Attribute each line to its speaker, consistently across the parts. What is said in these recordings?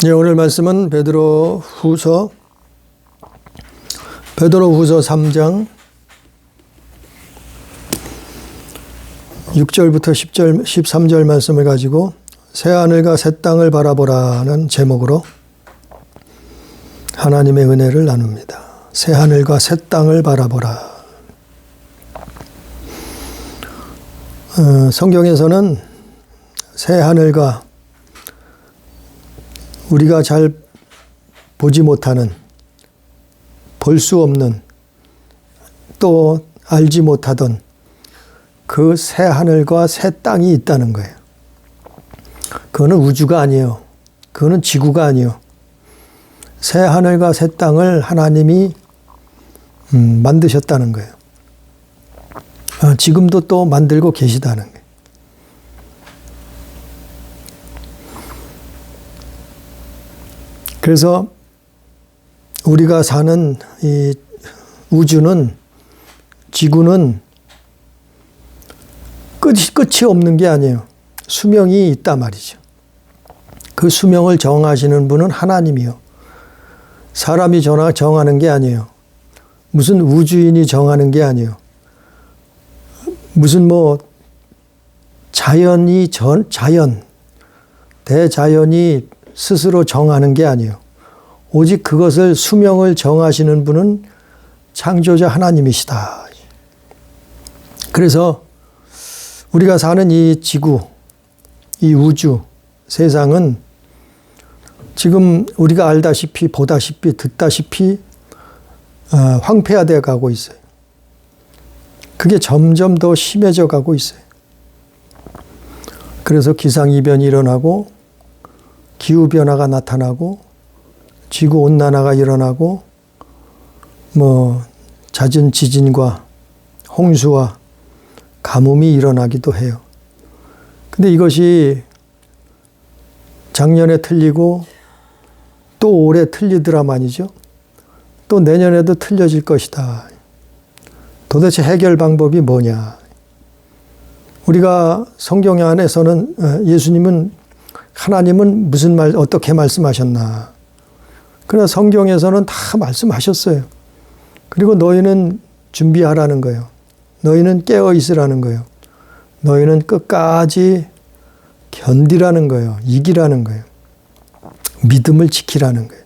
Speaker 1: 네, 오늘 말씀은 베드로후서 3장 6절부터 10절, 13절 말씀을 가지고 새하늘과 새 땅을 바라보라는 제목으로 하나님의 은혜를 나눕니다. 새하늘과 새 땅을 바라보라. 성경에서는 새하늘과 우리가 잘 보지 못하는, 볼 수 없는, 또 알지 못하던 그 새하늘과 새 땅이 있다는 거예요. 그거는 우주가 아니에요. 그거는 지구가 아니에요. 새하늘과 새 땅을 하나님이 만드셨다는 거예요. 지금도 또 만들고 계시다는 거예요. 그래서 우리가 사는 이 우주는, 지구는 끝이 없는 게 아니에요. 수명이 있단 말이죠. 그 수명을 정하시는 분은 하나님이요. 사람이 정하는 게 아니에요. 무슨 우주인이 정하는 게 아니에요. 무슨 대자연이 스스로 정하는 게 아니에요. 오직 그것을 수명을 정하시는 분은 창조자 하나님이시다. 그래서 우리가 사는 이 지구, 이 우주, 세상은 지금 우리가 알다시피, 보다시피, 듣다시피 황폐화되어 가고 있어요. 그게 점점 더 심해져 가고 있어요. 그래서 기상이변이 일어나고 기후변화가 나타나고 지구온난화가 일어나고 잦은 지진과 홍수와 가뭄이 일어나기도 해요. 근데 이것이 작년에 틀리고 또 올해 틀리더라 말이죠. 또 내년에도 틀려질 것이다. 도대체 해결 방법이 뭐냐? 우리가 성경 안에서는 하나님은 어떻게 말씀하셨나? 그러나 성경에서는 다 말씀하셨어요. 그리고 너희는 준비하라는 거예요. 너희는 깨어 있으라는 거예요. 너희는 끝까지 견디라는 거예요. 이기라는 거예요. 믿음을 지키라는 거예요.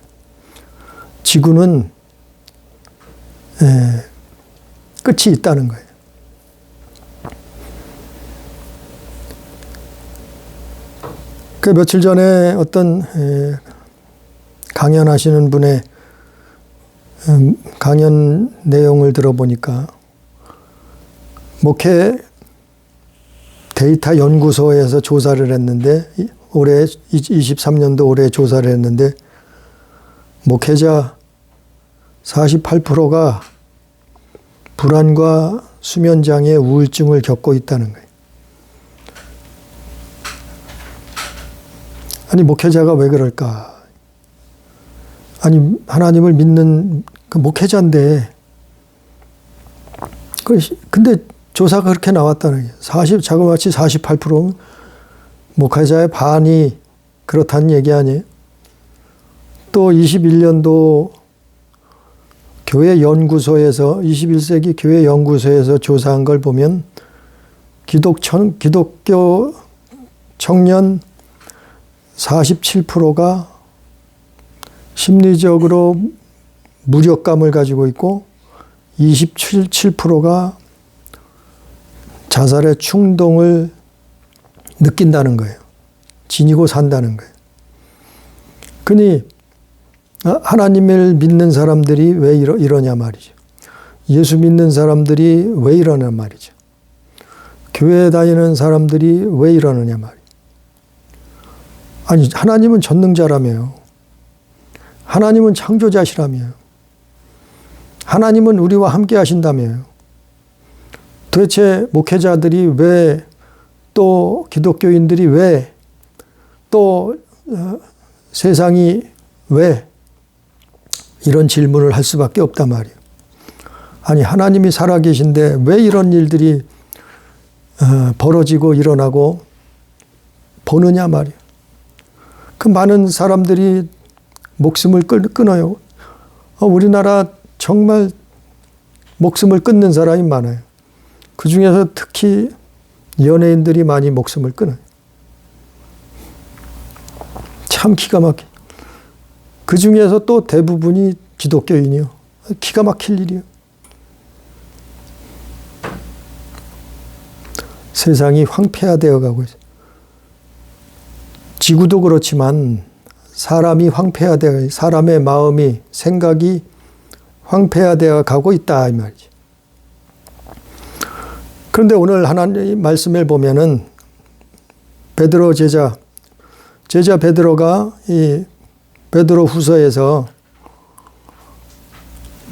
Speaker 1: 지구는 끝이 있다는 거예요. 그 며칠 전에 어떤 강연하시는 분의 강연 내용을 들어보니까 목회 데이터 연구소에서 조사를 했는데 올해 23년도 올해 조사를 했는데 목회자 48%가 불안과 수면장애, 우울증을 겪고 있다는 거예요. 아니, 목회자가 왜 그럴까? 아니, 하나님을 믿는 그 목회자인데, 근데 조사가 그렇게 나왔다는 거예요. 자그마치 48%면 목회자의 반이 그렇다는 얘기 아니에요? 또 21년도 교회 연구소에서, 21세기 교회 연구소에서 조사한 걸 보면 기독교 청년 47%가 심리적으로 무력감을 가지고 있고 27%가 자살의 충동을 느낀다는 거예요. 지니고 산다는 거예요. 그러니 하나님을 믿는 사람들이 왜 이러냐 말이죠. 예수 믿는 사람들이 왜 이러냐 말이죠. 교회 다니는 사람들이 왜 이러느냐 말이죠. 아니, 하나님은 전능자라며요. 하나님은 창조자시라며요. 하나님은 우리와 함께 하신다며요. 도대체 목회자들이 왜, 또 기독교인들이 왜, 또 세상이 왜 이런 질문을 할 수밖에 없단 말이에요. 아니, 하나님이 살아계신데 왜 이런 일들이 벌어지고 일어나고 보느냐 말이에요. 그 많은 사람들이 목숨을 끊어요. 우리나라 정말 목숨을 끊는 사람이 많아요. 그 중에서 특히 연예인들이 많이 목숨을 끊어요. 참 기가 막혀. 그 중에서 또 대부분이 기독교인이요. 기가 막힐 일이요. 세상이 황폐화되어 가고 있어요. 지구도 그렇지만 사람이 황폐화되어, 사람의 마음이, 생각이 황폐화되어 가고 있다 이 말이죠. 그런데 오늘 하나님 말씀을 보면은 베드로 제자 베드로가 이 베드로 후서에서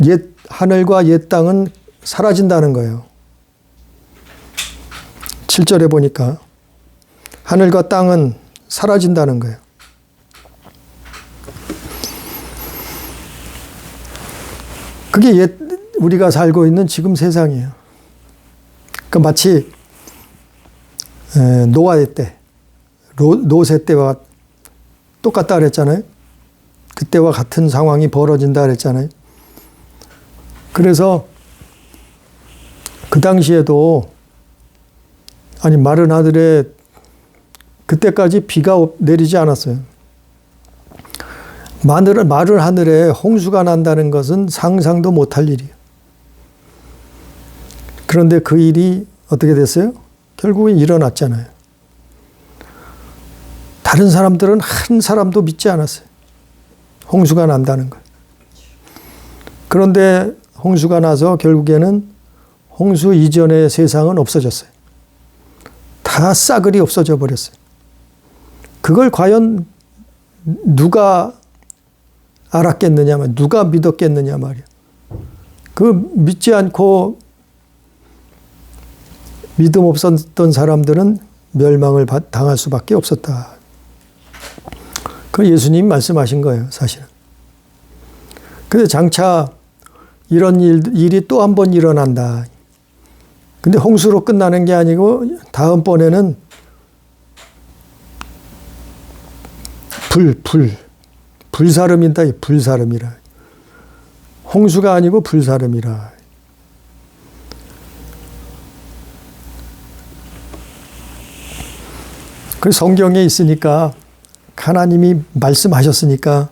Speaker 1: 옛 하늘과 옛 땅은 사라진다는 거예요. 7절에 보니까 하늘과 땅은 사라진다는 거예요. 그게 옛 우리가 살고 있는 지금 세상이에요. 그러니까 마치 노아의 때, 노세 때와 똑같다 그랬잖아요. 그때와 같은 상황이 벌어진다 그랬잖아요. 그래서 그 당시에도 마른 하늘에 그때까지 비가 내리지 않았어요. 마른 하늘에 홍수가 난다는 것은 상상도 못할 일이에요. 그런데 그 일이 어떻게 됐어요? 결국엔 일어났잖아요. 다른 사람들은 한 사람도 믿지 않았어요. 홍수가 난다는 걸. 그런데 홍수가 나서 결국에는 홍수 이전의 세상은 없어졌어요. 다 싸그리 없어져 버렸어요. 그걸 과연 누가 알았겠느냐 말이야. 누가 믿었겠느냐 말이야. 그 믿지 않고 믿음 없었던 사람들은 멸망을 당할 수밖에 없었다. 그 예수님 말씀하신 거예요, 사실은. 근데 장차 이런 일이 또 한 번 일어난다. 근데 홍수로 끝나는 게 아니고 다음번에는 불사름이다. 불사름이라. 홍수가 아니고 불사름이라. 그 성경에 있으니까 하나님이 말씀하셨으니까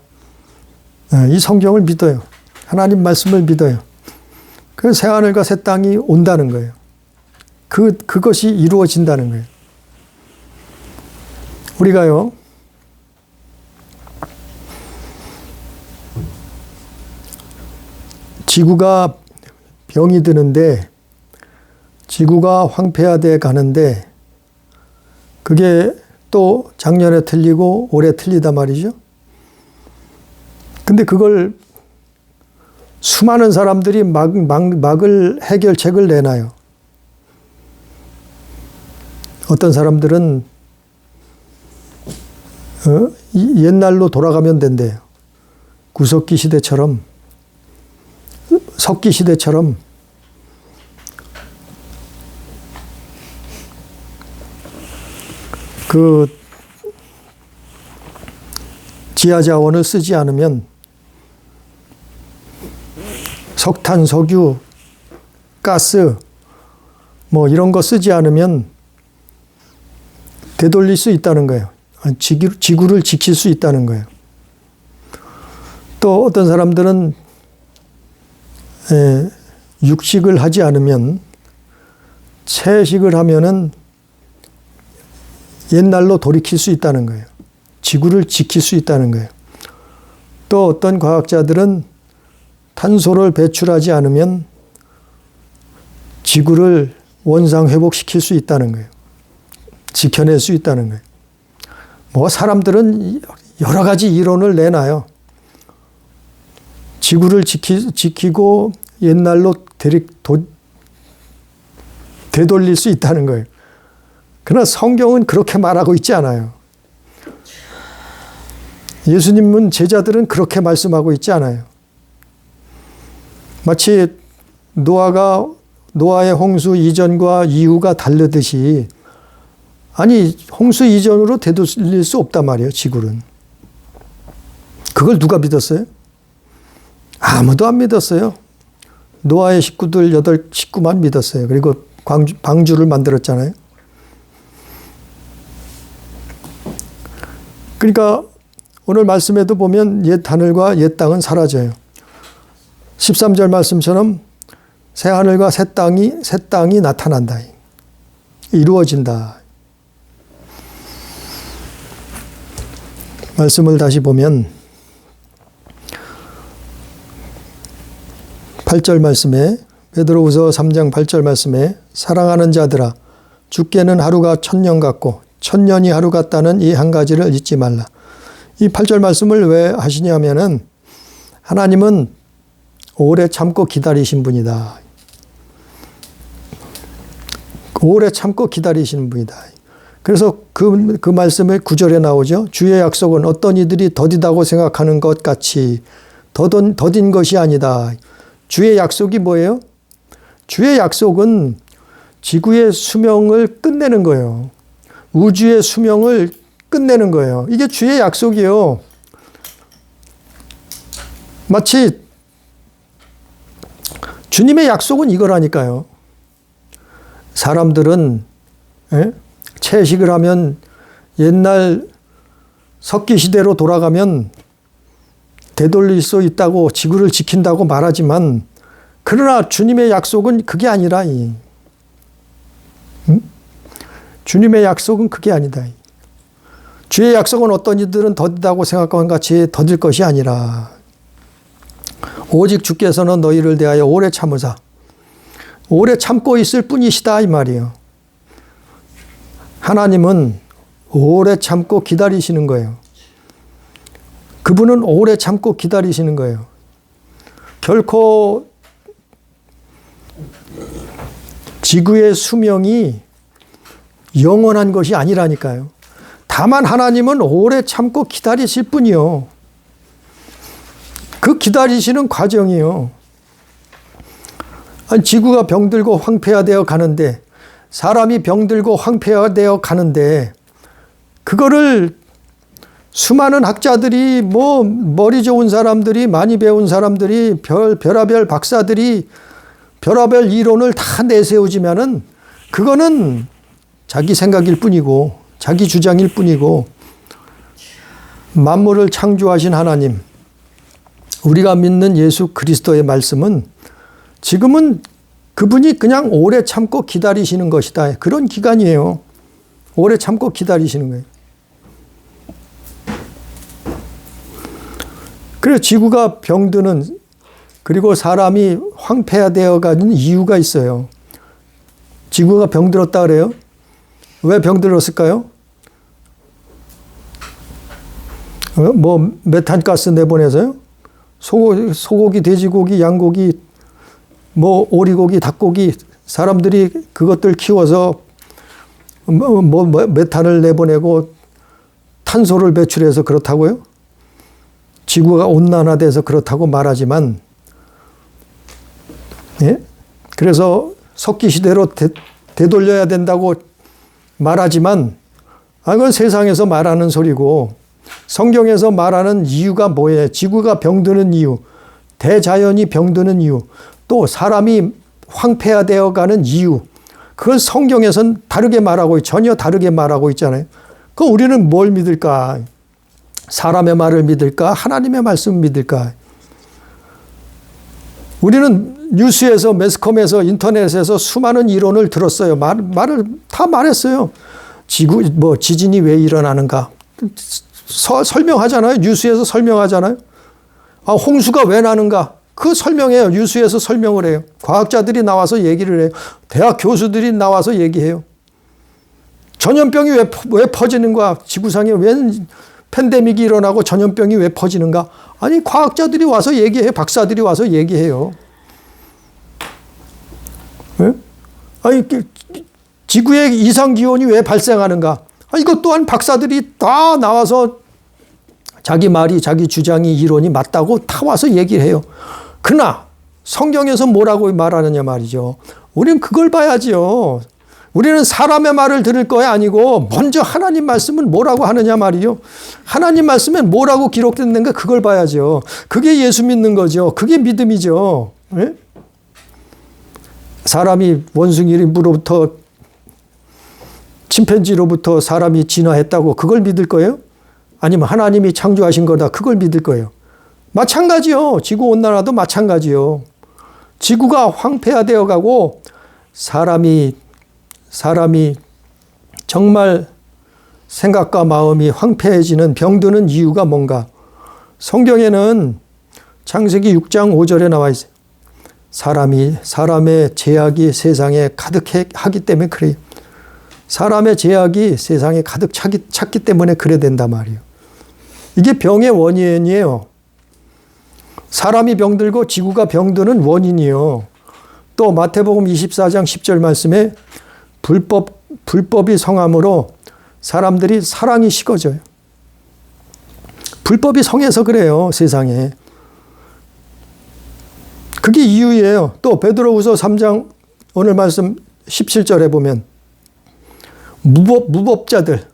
Speaker 1: 이 성경을 믿어요. 하나님 말씀을 믿어요. 그 새하늘과 새 땅이 온다는 거예요. 그것이 이루어진다는 거예요. 우리가요, 지구가 병이 드는데, 지구가 황폐화되어 가는데, 그게 또 작년에 틀리고 올해 틀리다 말이죠. 근데 그걸 수많은 사람들이 막을 해결책을 내놔요. 어떤 사람들은 옛날로 돌아가면 된대요. 구석기 시대처럼, 석기 시대처럼 그 지하 자원을 쓰지 않으면 석탄, 석유, 가스 뭐 이런 거 쓰지 않으면 되돌릴 수 있다는 거예요. 지구를 지킬 수 있다는 거예요. 또 어떤 사람들은 육식을 하지 않으면, 채식을 하면은 옛날로 돌이킬 수 있다는 거예요. 지구를 지킬 수 있다는 거예요. 또 어떤 과학자들은 탄소를 배출하지 않으면 지구를 원상 회복시킬 수 있다는 거예요. 지켜낼 수 있다는 거예요. 뭐 사람들은 여러 가지 이론을 내놔요. 지구를 지키고 옛날로 되돌릴 수 있다는 거예요. 그러나 성경은 그렇게 말하고 있지 않아요. 예수님은 제자들은 그렇게 말씀하고 있지 않아요. 마치 노아의 홍수 이전과 이후가 다르듯이, 아니 홍수 이전으로 되돌릴 수 없단 말이에요. 지구는. 그걸 누가 믿었어요? 아무도 안 믿었어요. 노아의 식구들 8식구만 믿었어요. 그리고 방주를 만들었잖아요. 그러니까 오늘 말씀에도 보면 옛 하늘과 옛 땅은 사라져요. 13절 말씀처럼 새 하늘과 새 땅이 나타난다. 이루어진다. 말씀을 다시 보면 8절 말씀에 베드로후서 3장 8절 말씀에 사랑하는 자들아 주께는 하루가 1000년 같고 1000년이 하루 같다는 이 한 가지를 잊지 말라. 이 8절 말씀을 왜 하시냐면은 하나님은 오래 참고 기다리신 분이다. 오래 참고 기다리시는 분이다. 그래서 그 말씀의 9절에 나오죠. 주의 약속은 어떤 이들이 더디다고 생각하는 것 같이 더딘 것이 아니다. 주의 약속이 뭐예요? 주의 약속은 지구의 수명을 끝내는 거예요. 우주의 수명을 끝내는 거예요. 이게 주의 약속이에요. 마치 주님의 약속은 이거라니까요. 사람들은 채식을 하면 옛날 석기 시대로 돌아가면 되돌릴 수 있다고 지구를 지킨다고 말하지만 그러나 주님의 약속은 그게 아니라 주님의 약속은 그게 아니다. 주의 약속은 어떤 이들은 더디다고 생각하는 같이 더딜 것이 아니라 오직 주께서는 너희를 대하여 오래 참으사 오래 참고 있을 뿐이시다 이 말이에요. 하나님은 오래 참고 기다리시는 거예요. 그분은 오래 참고 기다리시는 거예요. 결코 지구의 수명이 영원한 것이 아니라니까요. 다만 하나님은 오래 참고 기다리실 뿐이요. 그 기다리시는 과정이요. 아니, 지구가 병들고 황폐화되어 가는데 사람이 병들고 황폐화되어 가는데 그거를 수많은 학자들이 머리 좋은 사람들이 많이 배운 사람들이 별하별 박사들이 별하별 이론을 다 내세우지만은 그거는 자기 생각일 뿐이고 자기 주장일 뿐이고 만물을 창조하신 하나님 우리가 믿는 예수 그리스도의 말씀은 지금은 그분이 그냥 오래 참고 기다리시는 것이다. 그런 기간이에요. 오래 참고 기다리시는 거예요. 그래서 지구가 병드는 그리고 사람이 황폐화되어 가는 이유가 있어요. 지구가 병들었다 그래요? 왜 병들었을까요? 메탄가스 내보내서요? 소고기, 돼지고기, 양고기, 오리고기, 닭고기 사람들이 그것들 키워서 메탄을 내보내고 탄소를 배출해서 그렇다고요? 지구가 온난화돼서 그렇다고 말하지만 예? 그래서 석기 시대로 되돌려야 된다고 말하지만 그건 세상에서 말하는 소리고 성경에서 말하는 이유가 뭐예요? 지구가 병드는 이유, 대자연이 병드는 이유, 또 사람이 황폐화되어 가는 이유, 그건 성경에서는 다르게 말하고 전혀 다르게 말하고 있잖아요. 그럼 우리는 뭘 믿을까? 사람의 말을 믿을까? 하나님의 말씀을 믿을까? 우리는 뉴스에서, 매스컴에서, 인터넷에서 수많은 이론을 들었어요. 말을 다 말했어요. 지진이 왜 일어나는가? 설명하잖아요. 뉴스에서 설명하잖아요. 홍수가 왜 나는가? 그 설명해요. 뉴스에서 설명을 해요. 과학자들이 나와서 얘기를 해요. 대학 교수들이 나와서 얘기해요. 전염병이 왜 퍼지는가? 지구상에 왜 팬데믹이 일어나고 전염병이 왜 퍼지는가? 아니, 과학자들이 와서 얘기해요. 박사들이 와서 얘기해요. 네? 아니, 지구의 이상기온이 왜 발생하는가? 이것 또한 박사들이 다 나와서 자기 말이, 자기 주장이, 이론이 맞다고 다 와서 얘기를 해요. 그러나 성경에서 뭐라고 말하느냐 말이죠. 우리는 그걸 봐야지요. 우리는 사람의 말을 들을 거야 아니고 먼저 하나님 말씀은 뭐라고 하느냐 말이요. 하나님 말씀은 뭐라고 기록됐는가 그걸 봐야죠. 그게 예수 믿는 거죠. 그게 믿음이죠. 네? 사람이 원숭이로부터 침팬지로부터 사람이 진화했다고 그걸 믿을 거예요? 아니면 하나님이 창조하신 거다 그걸 믿을 거예요? 마찬가지요. 지구온난화도 마찬가지요. 지구가 황폐화되어 가고 사람이 정말 생각과 마음이 황폐해지는 병드는 이유가 뭔가? 성경에는 창세기 6장 5절에 나와 있어요. 사람의 죄악이 세상에 가득하기 때문에 그래요. 사람의 죄악이 세상에 가득 찼기 때문에 그래 된단 말이에요. 이게 병의 원인이에요. 사람이 병들고 지구가 병드는 원인이요. 또 마태복음 24장 10절 말씀에 불법이 성함으로 사람들이 사랑이 식어져요. 불법이 성해서 그래요, 세상에. 그게 이유예요. 또 베드로후서 3장 오늘 말씀 17절에 보면 무법자들의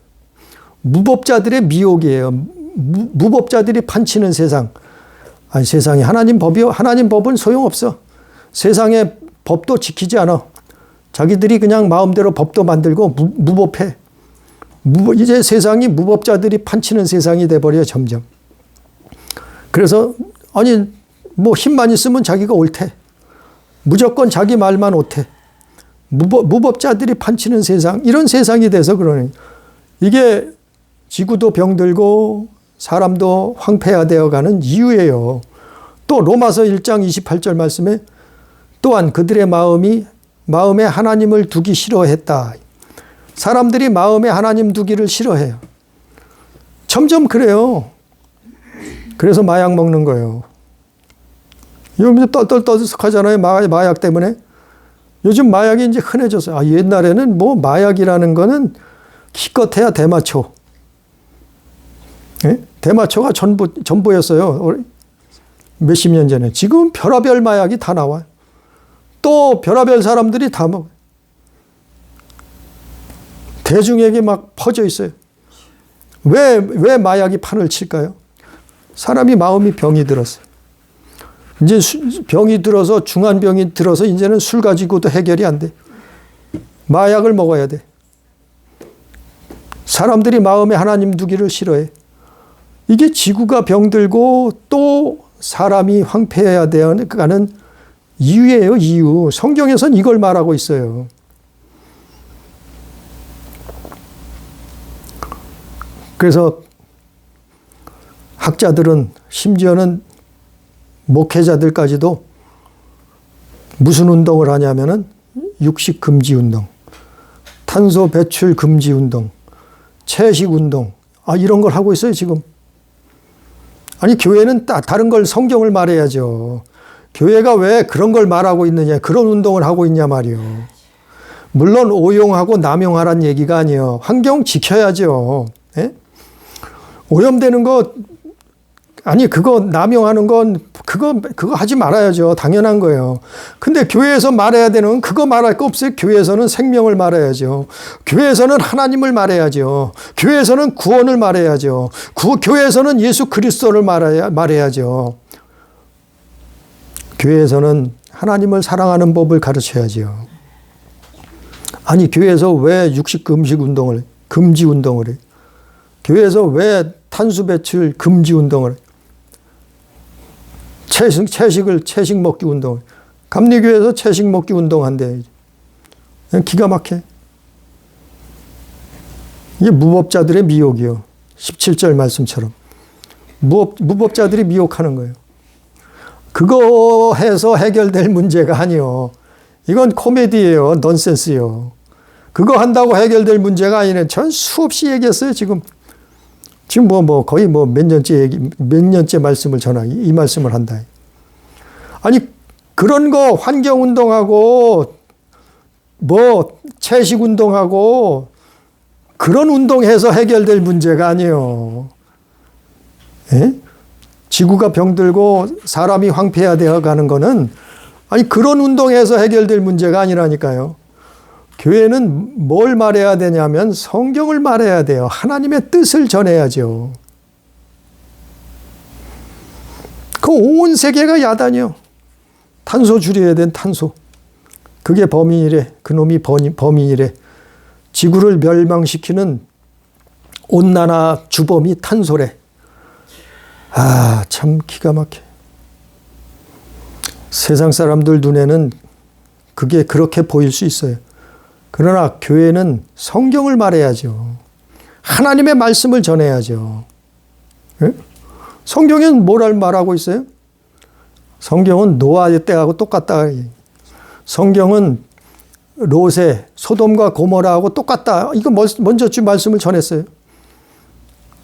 Speaker 1: 미혹이에요. 무법자들이 판치는 세상. 아니, 세상에 하나님 법은 소용없어. 세상의 법도 지키지 않아. 자기들이 그냥 마음대로 법도 만들고 무법해. 이제 세상이 무법자들이 판치는 세상이 돼버려 점점. 그래서 아니 뭐 힘만 있으면 자기가 옳대. 무조건 자기 말만 옳대. 무법자들이 판치는 세상, 이런 세상이 돼서 그러니 이게 지구도 병들고 사람도 황폐화되어 가는 이유예요. 또 로마서 1장 28절 말씀에 또한 그들의 마음에 하나님을 두기 싫어했다. 사람들이 마음에 하나님 두기를 싫어해요. 점점 그래요. 그래서 마약 먹는 거예요. 요즘 떠들떠들하잖아요. 마약 때문에. 요즘 마약이 이제 흔해졌어요. 아, 옛날에는 뭐 마약이라는 거는 기껏해야 대마초. 예? 대마초가 전부였어요. 몇십 년 전에. 지금 별의별 마약이 다 나와요. 또 별의별 사람들이 다 먹어요. 대중에게 막 퍼져 있어요. 왜 마약이 판을 칠까요? 사람이 마음이 병이 들었어요. 이제 병이 들어서 중환병이 들어서 이제는 술 가지고도 해결이 안 돼. 마약을 먹어야 돼. 사람들이 마음에 하나님 두기를 싫어해. 이게 지구가 병들고 또 사람이 황폐해야 되는 이유예요, 이유. 성경에서는 이걸 말하고 있어요. 그래서 학자들은 심지어는 목회자들까지도 무슨 운동을 하냐면은 육식 금지 운동, 탄소 배출 금지 운동, 채식 운동, 이런 걸 하고 있어요, 지금. 아니, 교회는 다른 걸 성경을 말해야죠. 교회가 왜 그런 걸 말하고 있느냐, 그런 운동을 하고 있냐 말이요. 물론 오용하고 남용하란 얘기가 아니에요. 환경 지켜야죠. 예? 오염되는 거, 아니, 그거 남용하는 건 그거 하지 말아야죠. 당연한 거예요. 근데 교회에서 말해야 되는 그거 말할 거 없어요. 교회에서는 생명을 말해야죠. 교회에서는 하나님을 말해야죠. 교회에서는 구원을 말해야죠. 교회에서는 예수 그리스도를 말해야죠. 교회에서는 하나님을 사랑하는 법을 가르쳐야죠. 아니, 교회에서 왜 육식 금지 운동을 해? 교회에서 왜 탄소 배출 금지 운동을 해? 채식 먹기 운동. 감리교회에서 채식 먹기 운동한대. 기가 막혀. 이게 무법자들의 미혹이요. 17절 말씀처럼. 무법자들이 미혹하는 거예요. 그거 해서 해결될 문제가 아니요. 이건 코미디예요. 넌센스예요. 그거 한다고 해결될 문제가 아니네. 전 수없이 얘기했어요, 지금. 지금 거의 몇 년째 말씀을 이 말씀을 한다. 아니, 그런 거 환경운동하고, 채식운동하고, 그런 운동해서 해결될 문제가 아니에요. 예? 지구가 병들고 사람이 황폐화되어 가는 거는, 아니, 그런 운동해서 해결될 문제가 아니라니까요. 교회는 뭘 말해야 되냐면 성경을 말해야 돼요. 하나님의 뜻을 전해야죠. 그 온 세계가 야단이요. 탄소 줄여야 된 탄소. 그게 범인이래. 그놈이 범인이래. 지구를 멸망시키는 온난화 주범이 탄소래. 아, 참 기가 막혀. 세상 사람들 눈에는 그게 그렇게 보일 수 있어요. 그러나 교회는 성경을 말해야죠. 하나님의 말씀을 전해야죠. 네? 성경은 뭐를 말하고 있어요? 성경은 노아의 때하고 똑같다. 성경은 롯의 소돔과 고모라하고 똑같다. 이거 먼저 말씀을 전했어요.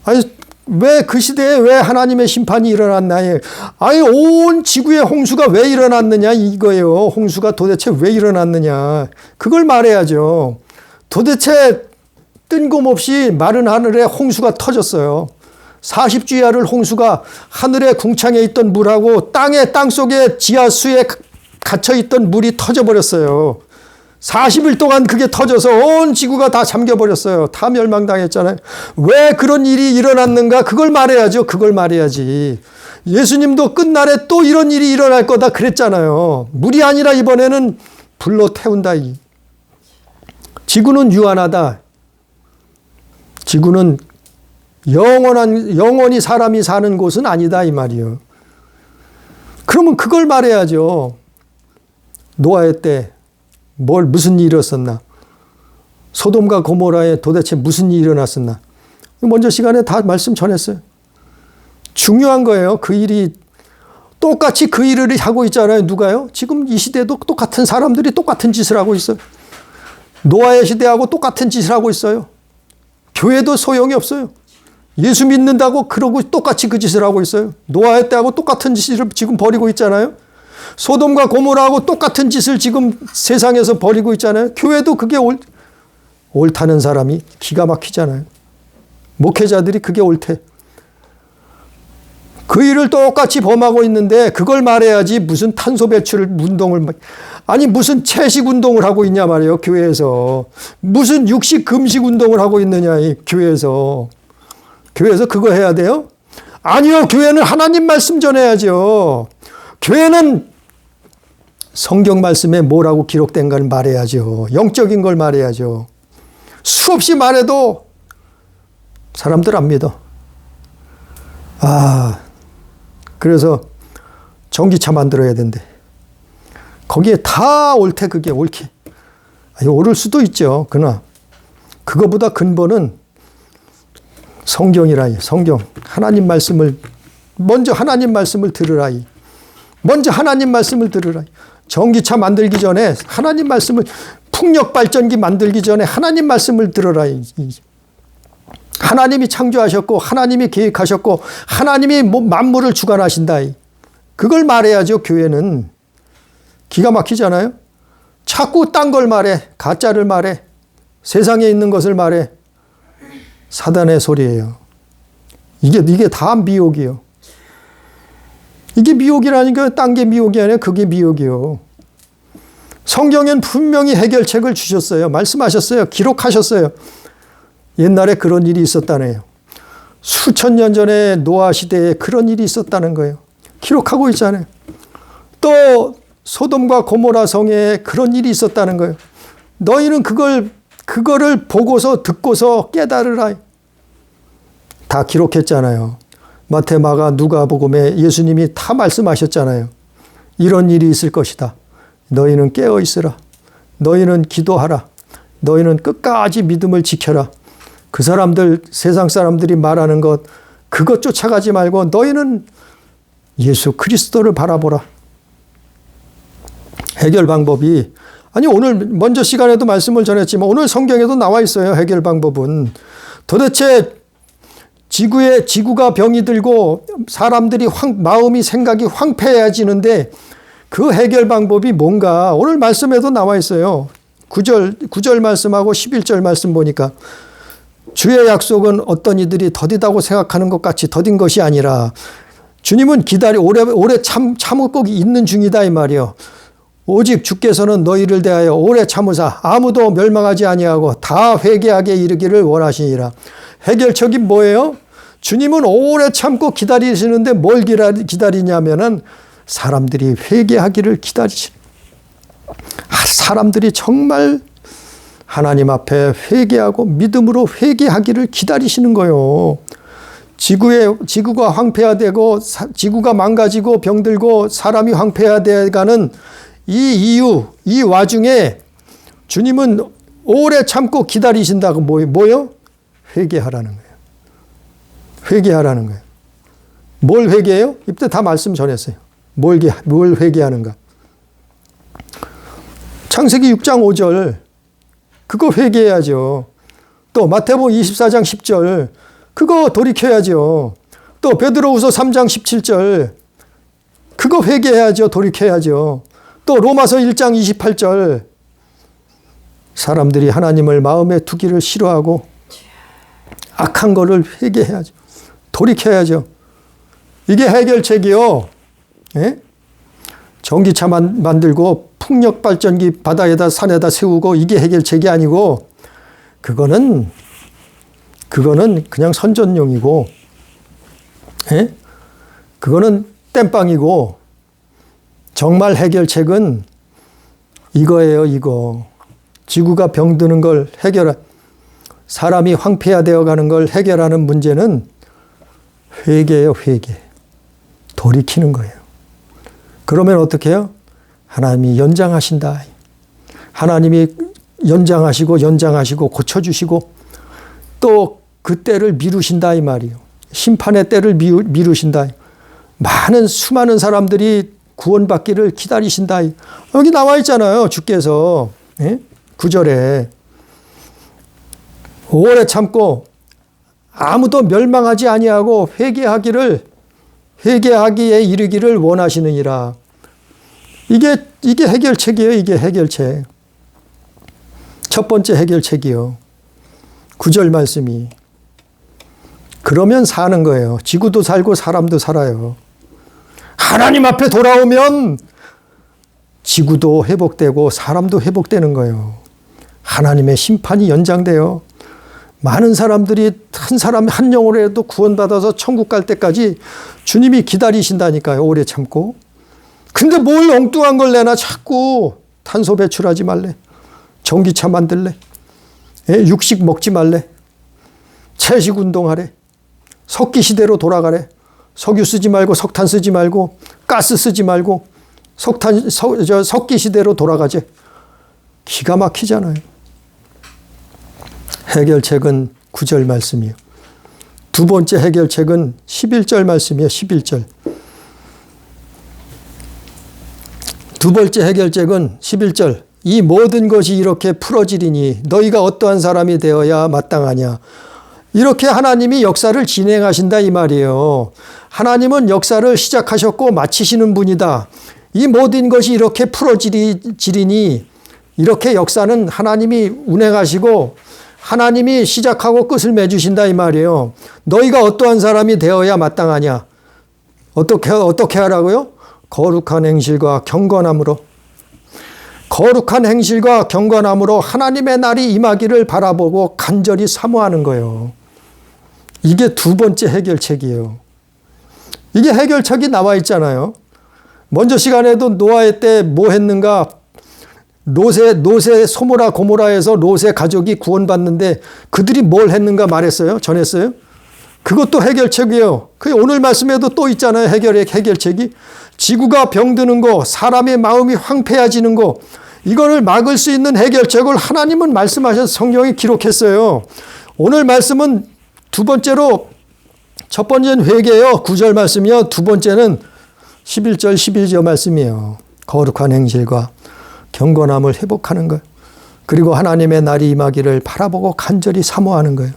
Speaker 1: 아니, 왜 그 시대에 왜 하나님의 심판이 일어났나요? 아니, 온 지구에 홍수가 왜 일어났느냐 이거예요. 홍수가 도대체 왜 일어났느냐. 그걸 말해야죠. 도대체 뜬금없이 마른 하늘에 홍수가 터졌어요. 40주야를 홍수가 하늘의 궁창에 있던 물하고 땅속에 지하수에 갇혀있던 물이 터져버렸어요. 40일 동안 그게 터져서 온 지구가 다 잠겨버렸어요. 다 멸망당했잖아요. 왜 그런 일이 일어났는가? 그걸 말해야죠. 그걸 말해야지. 예수님도 끝날에 또 이런 일이 일어날 거다 그랬잖아요. 물이 아니라 이번에는 불로 태운다. 지구는 유한하다. 지구는 영원히 사람이 사는 곳은 아니다 이 말이에요. 그러면 그걸 말해야죠. 노아의 때 무슨 일이 일어났었나? 소돔과 고모라에 도대체 무슨 일이 일어났었나? 먼저 시간에 다 말씀 전했어요. 중요한 거예요. 그 일이 똑같이 그 일을 하고 있잖아요. 누가요? 지금 이 시대도 똑같은 사람들이 똑같은 짓을 하고 있어요. 노아의 시대하고 똑같은 짓을 하고 있어요. 교회도 소용이 없어요. 예수 믿는다고 그러고 똑같이 그 짓을 하고 있어요. 노아의 때하고 똑같은 짓을 지금 벌이고 있잖아요. 소돔과 고모라하고 똑같은 짓을 지금 세상에서 벌이고 있잖아요. 교회도 그게 옳다는 사람이 기가 막히잖아요. 목회자들이 그게 옳대. 그 일을 똑같이 범하고 있는데 그걸 말해야지 무슨 탄소 배출 운동을 아니 무슨 채식 운동을 하고 있냐 말이에요. 교회에서. 무슨 육식 금식 운동을 하고 있느냐 이 교회에서. 교회에서 그거 해야 돼요? 아니요. 교회는 하나님 말씀 전해야죠. 교회는 성경 말씀에 뭐라고 기록된 걸 말해야죠. 영적인 걸 말해야죠. 수없이 말해도 사람들 안 믿어. 그래서 전기차 만들어야 된대. 거기에 다 옳대 그게 옳게. 옳을 수도 있죠. 그러나 그거보다 근본은 성경이라. 성경. 하나님 말씀을 먼저 하나님 말씀을 들으라. 먼저 하나님 말씀을 들으라. 전기차 만들기 전에 하나님 말씀을 풍력 발전기 만들기 전에 하나님 말씀을 들어라. 하나님이 창조하셨고 하나님이 계획하셨고 하나님이 만물을 주관하신다. 그걸 말해야죠. 교회는. 기가 막히잖아요. 자꾸 딴 걸 말해. 가짜를 말해. 세상에 있는 것을 말해. 사단의 소리예요. 이게 다 미혹이요. 이게 미혹이라니까 딴 게 미혹이 아니라 그게 미혹이요. 성경엔 분명히 해결책을 주셨어요. 말씀하셨어요. 기록하셨어요. 옛날에 그런 일이 있었다네요. 수천 년 전에 노아 시대에 그런 일이 있었다는 거예요. 기록하고 있잖아요. 또 소돔과 고모라 성에 그런 일이 있었다는 거예요. 너희는 그거를 보고서 듣고서 깨달으라. 다 기록했잖아요. 마태, 마가, 누가복음에 예수님이 다 말씀하셨잖아요. 이런 일이 있을 것이다. 너희는 깨어 있으라. 너희는 기도하라. 너희는 끝까지 믿음을 지켜라. 그 사람들, 세상 사람들이 말하는 것, 그것 쫓아가지 말고 너희는 예수 그리스도를 바라보라. 해결 방법이, 오늘 먼저 시간에도 말씀을 전했지만 오늘 성경에도 나와 있어요. 해결 방법은. 도대체 지구가 병이 들고 사람들이 마음이 생각이 황폐해지는데 그 해결 방법이 뭔가 오늘 말씀에도 나와 있어요. 9절 말씀하고 11절 말씀 보니까 주의 약속은 어떤 이들이 더디다고 생각하는 것 같이 더딘 것이 아니라 주님은 오래 참고 있는 중이다 이 말이요. 오직 주께서는 너희를 대하여 오래 참으사 아무도 멸망하지 아니하고 다 회개하게 이르기를 원하시니라. 해결책이 뭐예요? 주님은 오래 참고 기다리시는데 뭘 기다리냐면은 사람들이 회개하기를 기다리시. 사람들이 정말 하나님 앞에 회개하고 믿음으로 회개하기를 기다리시는 거예요. 지구가 황폐화되고 지구가 망가지고 병들고 사람이 황폐화되어가는 이 이유, 이 와중에 주님은 오래 참고 기다리신다고 뭐요? 회개하라는 거예요. 회개하라는 거예요. 뭘 회개해요? 이때 다 말씀 전했어요. 뭘 회개하는가? 창세기 6장 5절 그거 회개해야죠. 또 마태복음 24장 10절 그거 돌이켜야죠. 또 베드로후서 3장 17절 그거 회개해야죠. 돌이켜야죠. 또 로마서 1장 28절 사람들이 하나님을 마음에 두기를 싫어하고 악한 거를 회개해야죠. 돌이켜야죠. 이게 해결책이요. 예? 전기차 만들고 풍력발전기 바다에다 산에다 세우고 이게 해결책이 아니고 그거는 그냥 선전용이고, 예? 그거는 땜빵이고, 정말 해결책은 이거예요, 이거. 지구가 병드는 걸 사람이 황폐화되어 가는 걸 해결하는 문제는 회개예요, 회개. 돌이키는 거예요. 그러면 어떻게 해요? 하나님이 연장하신다. 하나님이 연장하시고 고쳐주시고 또 그 때를 미루신다 이 말이에요. 심판의 때를 미루신다. 수많은 사람들이 구원받기를 기다리신다. 여기 나와 있잖아요. 주께서 9절에 오래 참고 아무도 멸망하지 아니하고 회개하기에 이르기를 원하시느니라. 이게 해결책이에요. 이게 해결책. 첫 번째 해결책이요. 9절 말씀이. 그러면 사는 거예요. 지구도 살고 사람도 살아요. 하나님 앞에 돌아오면 지구도 회복되고 사람도 회복되는 거예요. 하나님의 심판이 연장돼요. 많은 사람들이 한 영혼이라도 구원받아서 천국 갈 때까지 주님이 기다리신다니까요. 오래 참고. 근데 뭘 엉뚱한 걸 내나 자꾸 탄소 배출하지 말래. 전기차 만들래. 육식 먹지 말래. 채식 운동하래. 석기 시대로 돌아가래. 석유 쓰지 말고 석탄 쓰지 말고 가스 쓰지 말고 석기 시대로 돌아가재. 기가 막히잖아요. 해결책은 9절 말씀이에요. 두 번째 해결책은 11절 말씀이에요. 11절. 두 번째 해결책은 11절. 이 모든 것이 이렇게 풀어지리니 너희가 어떠한 사람이 되어야 마땅하냐. 이렇게 하나님이 역사를 진행하신다 이 말이에요. 하나님은 역사를 시작하셨고 마치시는 분이다. 이 모든 것이 이렇게 풀어지리니 이렇게 역사는 하나님이 운행하시고 하나님이 시작하고 끝을 맺으신다 이 말이에요. 너희가 어떠한 사람이 되어야 마땅하냐. 어떻게 하라고요? 거룩한 행실과 경건함으로. 거룩한 행실과 경건함으로 하나님의 날이 임하기를 바라보고 간절히 사모하는 거예요. 이게 두 번째 해결책이에요. 이게 해결책이 나와 있잖아요. 먼저 시간에도 노아의 때 뭐 했는가? 노세 소모라 고모라에서 롯의 가족이 구원받는데 그들이 뭘 했는가 말했어요? 전했어요? 그것도 해결책이에요. 그 오늘 말씀에도 또 있잖아요. 해결책이. 지구가 병드는 거, 사람의 마음이 황폐해지는 거, 이거를 막을 수 있는 해결책을 하나님은 말씀하셔서 성경에 기록했어요. 오늘 말씀은 두 번째로, 첫 번째는 회개예요. 9절 말씀이요. 두 번째는 11절, 12절 말씀이에요. 거룩한 행실과 경건함을 회복하는 것. 그리고 하나님의 날이 임하기를 바라보고 간절히 사모하는 거예요.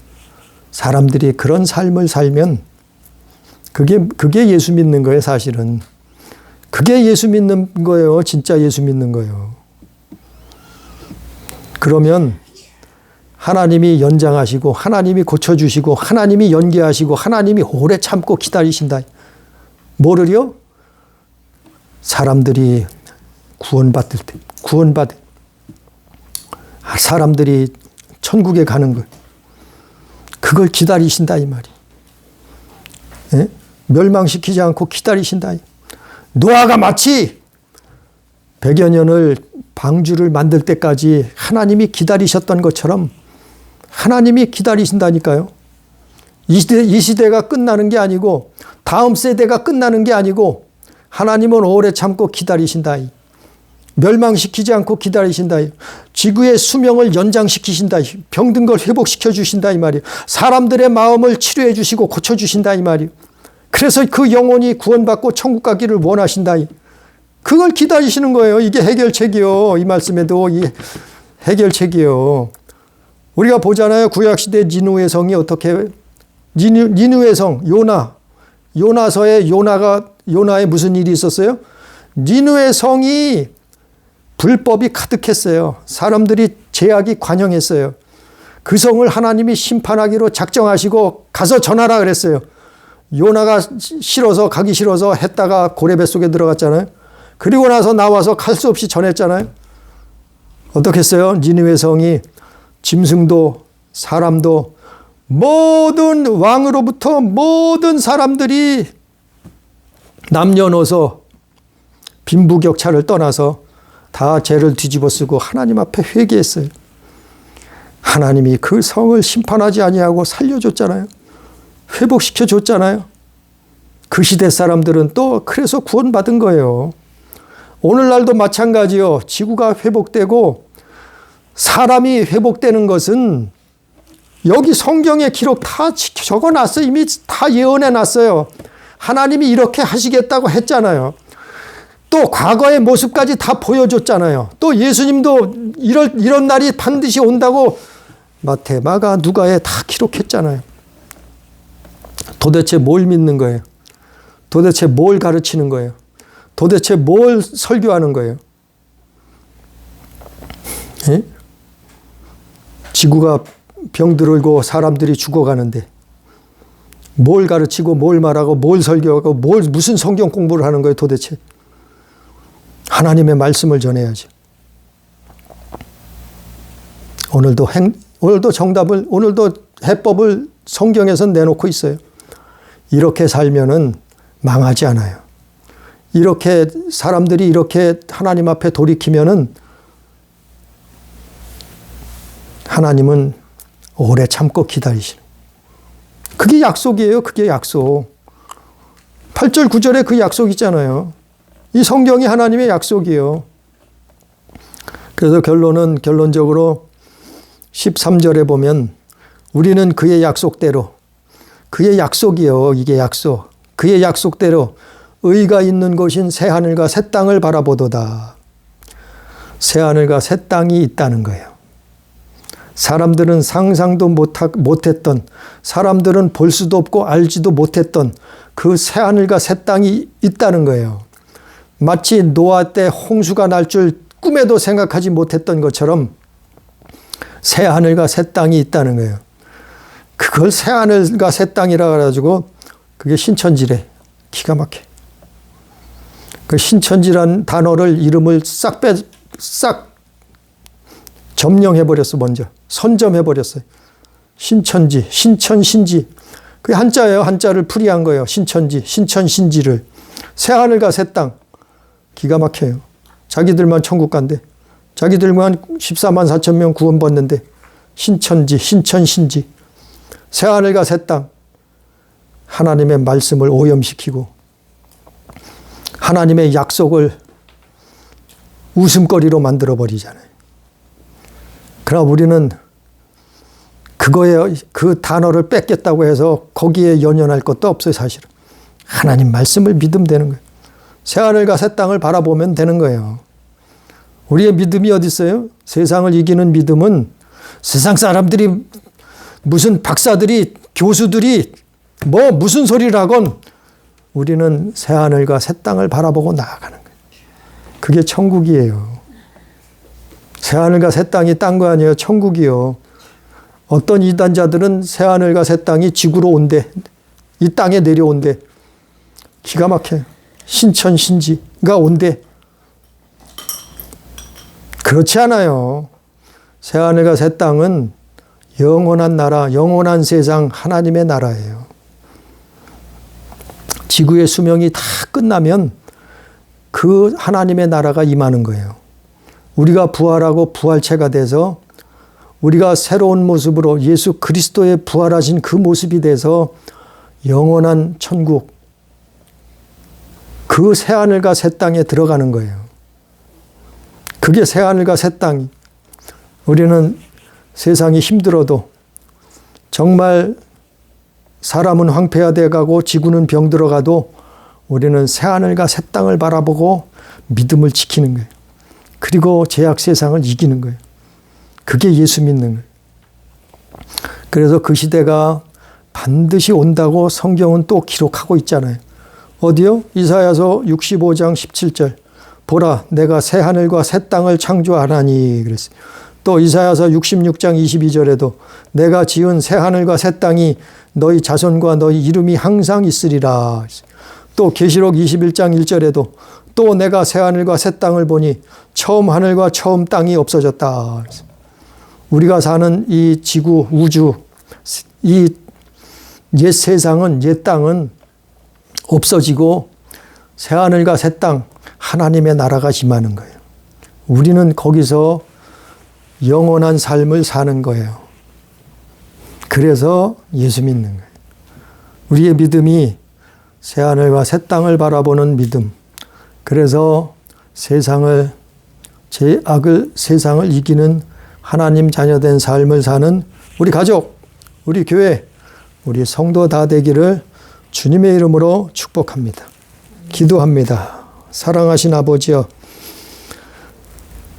Speaker 1: 사람들이 그런 삶을 살면 그게 예수 믿는 거예요, 사실은. 그게 예수 믿는 거예요. 진짜 예수 믿는 거예요. 그러면 하나님이 연장하시고 하나님이 고쳐주시고 하나님이 연계하시고 하나님이 오래 참고 기다리신다. 뭐를요? 사람들이 구원받을 때, 구원받은 사람들이 천국에 가는 걸, 그걸 기다리신다 이 말이. 예? 멸망시키지 않고 기다리신다. 노아가 마치 100여 년을 방주를 만들 때까지 하나님이 기다리셨던 것처럼 하나님이 기다리신다니까요. 이 시대가 끝나는 게 아니고 다음 세대가 끝나는 게 아니고 하나님은 오래 참고 기다리신다. 멸망시키지 않고 기다리신다. 지구의 수명을 연장시키신다. 병든 걸 회복시켜 주신다 이 말이에요. 사람들의 마음을 치료해 주시고 고쳐 주신다 이 말이에요. 그래서 그 영혼이 구원받고 천국 가기를 원하신다. 그걸 기다리시는 거예요. 이게 해결책이요. 이 말씀에도 이 해결책이요. 우리가 보잖아요. 구약시대 니느웨 성이 어떻게, 니느웨 성, 요나서에 요나에 무슨 일이 있었어요? 니느웨 성이 불법이 가득했어요. 사람들이 죄악이 관영했어요. 그 성을 하나님이 심판하기로 작정하시고 가서 전하라 그랬어요. 요나가 가기 싫어서 했다가 고래 뱃속에 들어갔잖아요. 그리고 나서 나와서 갈 수 없이 전했잖아요. 어떻게 했어요? 니느웨 성이 짐승도 사람도 모든 왕으로부터 모든 사람들이 남녀노소 빈부격차를 떠나서 다 죄를 뒤집어 쓰고 하나님 앞에 회개했어요. 하나님이 그 성을 심판하지 아니하고 살려줬잖아요. 회복시켜 줬잖아요. 그 시대 사람들은 또 그래서 구원받은 거예요. 오늘날도 마찬가지요. 지구가 회복되고 사람이 회복되는 것은 여기 성경에 기록 다 적어놨어요. 이미 다 예언해놨어요. 하나님이 이렇게 하시겠다고 했잖아요. 또 과거의 모습까지 다 보여줬잖아요. 또 예수님도 이런 날이 반드시 온다고 마태, 마가, 누가에 다 기록했잖아요. 도대체 뭘 믿는 거예요? 도대체 뭘 가르치는 거예요? 도대체 뭘 설교하는 거예요? 예? 지구가 병들고 사람들이 죽어가는데 뭘 가르치고 뭘 말하고 뭘 설교하고 무슨 성경 공부를 하는 거예요 도대체? 하나님의 말씀을 전해야죠. 오늘도 정답을, 오늘도 해법을 성경에서 내놓고 있어요. 이렇게 살면은 망하지 않아요. 이렇게 사람들이 이렇게 하나님 앞에 돌이키면은 하나님은 오래 참고 기다리시는. 그게 약속이에요. 그게 약속. 8절 9절에 그 약속 있잖아요. 이 성경이 하나님의 약속이에요. 그래서 결론적으로 13절에 보면 우리는 그의 약속대로, 그의 약속이요. 이게 약속. 그의 약속대로 의가 있는 곳인 새하늘과 새 땅을 바라보도다. 새하늘과 새 땅이 있다는 거예요. 사람들은 상상도 못했던, 사람들은 볼 수도 없고 알지도 못했던 그 새하늘과 새 땅이 있다는 거예요. 마치 노아 때 홍수가 날 줄 꿈에도 생각하지 못했던 것처럼 새하늘과 새 땅이 있다는 거예요. 그걸 새하늘과 새 땅이라 그래가지고 그게 신천지래. 기가 막혀. 그 신천지란 단어를 이름을 싹 점령해버렸어. 먼저 선점해버렸어요. 신천지, 신천신지. 그게 한자예요. 한자를 풀이한 거예요. 신천지, 신천신지를. 새하늘과 새 땅. 기가 막혀요. 자기들만 천국 간대. 자기들만 14만 4천 명 구원받는데 신천지, 신천신지. 새하늘과 새 땅. 하나님의 말씀을 오염시키고 하나님의 약속을 웃음거리로 만들어버리잖아요. 그러나 우리는 그 단어를 뺏겠다고 해서 거기에 연연할 것도 없어요, 사실은. 하나님 말씀을 믿으면 되는 거예요. 새하늘과 새 땅을 바라보면 되는 거예요. 우리의 믿음이 어디 있어요? 세상을 이기는 믿음은 세상 사람들이 무슨 박사들이 교수들이 무슨 소리를 하건 우리는 새하늘과 새 땅을 바라보고 나아가는 거예요. 그게 천국이에요. 새하늘과 새 땅이 딴 거 아니에요. 천국이요. 어떤 이단자들은 새하늘과 새 땅이 지구로 온대. 이 땅에 내려온대. 기가 막혀요. 신천신지가 온대. 그렇지 않아요. 새하늘과 새 땅은 영원한 나라, 영원한 세상 하나님의 나라예요. 지구의 수명이 다 끝나면 그 하나님의 나라가 임하는 거예요. 우리가 부활하고 부활체가 돼서 우리가 새로운 모습으로 예수 그리스도의 부활하신 그 모습이 돼서 영원한 천국, 그 새하늘과 새 땅에 들어가는 거예요. 그게 새하늘과 새 땅. 우리는 세상이 힘들어도 정말 사람은 황폐화되어 가고 지구는 병들어가도 우리는 새하늘과 새 땅을 바라보고 믿음을 지키는 거예요. 그리고 죄악 세상을 이기는 거예요. 그게 예수 믿는 거예요. 그래서 그 시대가 반드시 온다고 성경은 또 기록하고 있잖아요. 어디요? 이사야서 65장 17절. 보라, 내가 새 하늘과 새 땅을 창조하나니 그랬어요. 또 이사야서 66장 22절에도 내가 지은 새 하늘과 새 땅이 너희 자손과 너희 이름이 항상 있으리라. 또 계시록 21장 1절에도 또 내가 새 하늘과 새 땅을 보니 처음 하늘과 처음 땅이 없어졌다. 우리가 사는 이 지구, 우주, 이 옛 세상은, 옛 땅은 없어지고 새 하늘과 새 땅, 하나님의 나라가 임하는 거예요. 우리는 거기서 영원한 삶을 사는 거예요. 그래서 예수 믿는 거예요. 우리의 믿음이 새 하늘과 새 땅을 바라보는 믿음. 그래서 세상을, 죄악을, 세상을 이기는 하나님 자녀된 삶을 사는 우리 가족, 우리 교회, 우리 성도 다 되기를 주님의 이름으로 축복합니다. 기도합니다. 사랑하신 아버지여,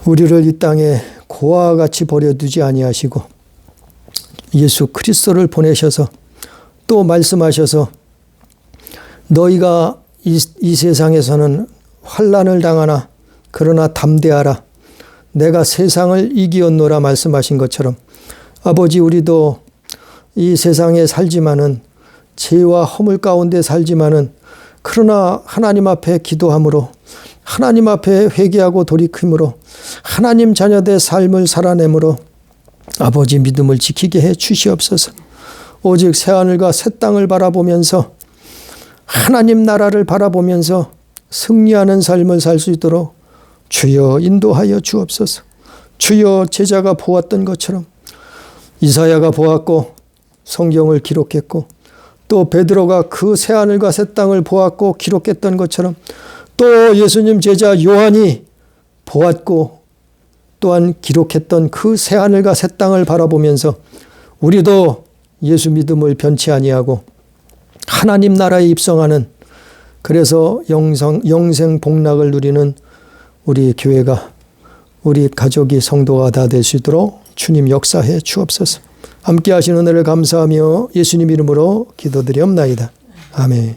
Speaker 1: 우리를 이 땅에 고아와 같이 버려두지 아니하시고 예수 그리스도를 보내셔서 또 말씀하셔서 너희가 이 세상에서는 환난을 당하나 그러나 담대하라. 내가 세상을 이기었노라 말씀하신 것처럼 아버지, 우리도 이 세상에 살지만은 죄와 허물 가운데 살지만은 그러나 하나님 앞에 기도함으로 하나님 앞에 회개하고 돌이킴으로 하나님 자녀된 삶을 살아내므로 아버지 믿음을 지키게 해 주시옵소서. 오직 새하늘과 새 땅을 바라보면서 하나님 나라를 바라보면서 승리하는 삶을 살 수 있도록 주여 인도하여 주옵소서. 주여, 제자가 보았던 것처럼 이사야가 보았고 성경을 기록했고 또 베드로가 그 새하늘과 새 땅을 보았고 기록했던 것처럼 또 예수님 제자 요한이 보았고 또한 기록했던 그 새하늘과 새 땅을 바라보면서 우리도 예수 믿음을 변치 아니하고 하나님 나라에 입성하는, 그래서 영생 복락을 누리는 우리 교회가, 우리 가족이, 성도가 다 될 수 있도록 주님 역사해 주옵소서. 함께 하시는 은혜를 감사하며 예수님 이름으로 기도드리옵나이다. 아멘.